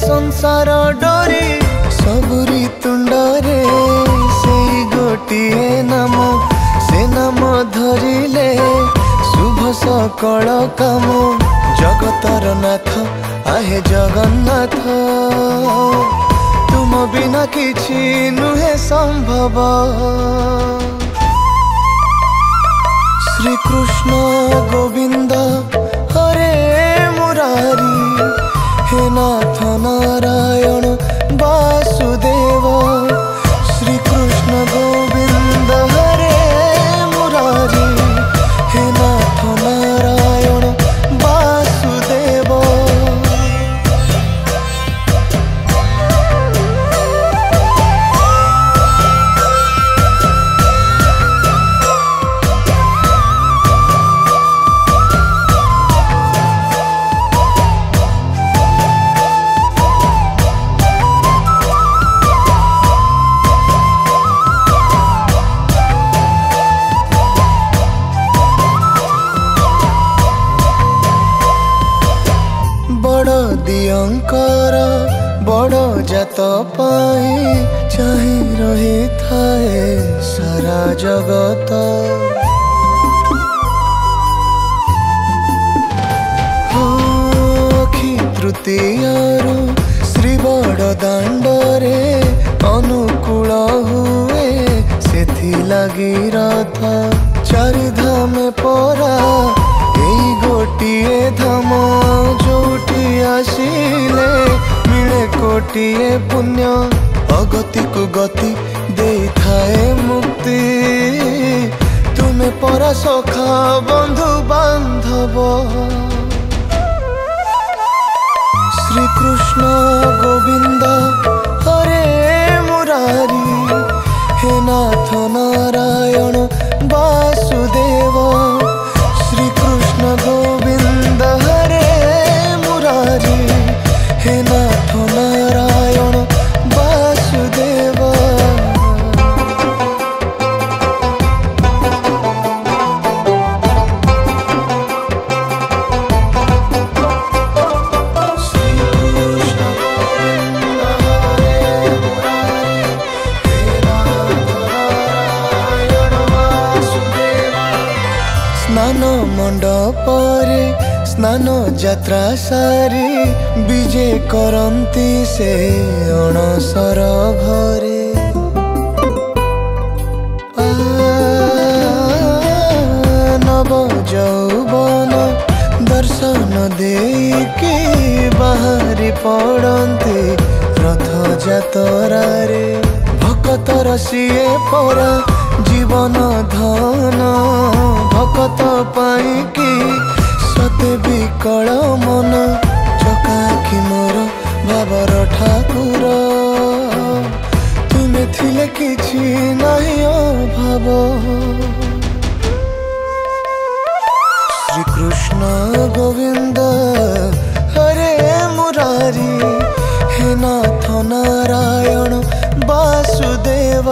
संसार डोरी सबुरी तुंडरे से गोटिए नाम से नाम धरिले शुभ सकल काम जगतर नाथ आहे जगन्नाथ तुम बिना किछि नुहे संभव श्री कृष्ण गोविंद हरे मुरारी हे नाथ नारायण वासुदेव श्री कृष्ण गोविंद हरे मुरारी हे नाथ नारायण वासुदेव। दियंकर बड़ जात पाई चाहि रही थाए सारा जगत अखि तृतीयारु श्री बड़ दांडरे अनुकूल हुए सेथि लगी रथ चारि धाम परा एई गोटिए धाम जोटी आसिले मिले कोटिए पुण्य अगति को गति दे थाए मुक्ति तुम्हें परा सखा बंधु बांधव श्री कृष्ण गोविंद हरे मुरारी हे नाथ नारायण वासुदेव श्री कृष्ण गोविंद हरे मुरारी हे नाथ नारायण वासुदेव। स्नान मंडपरे स्नान यात्रा सारी विजे करंती से अणसर घरे नव यौवन दर्शन देकी बाहरी पड़ती रथ जातरारे भक्तर सिए परा जीवन धन भक्त पाई कि सते विकल मन चकाखी मोर बाबर ठाकुर तुमे थिले किछि नाही अभाव श्री कृष्ण गोविंद हरे मुरारी हे नाथ नारायण वासुदेव।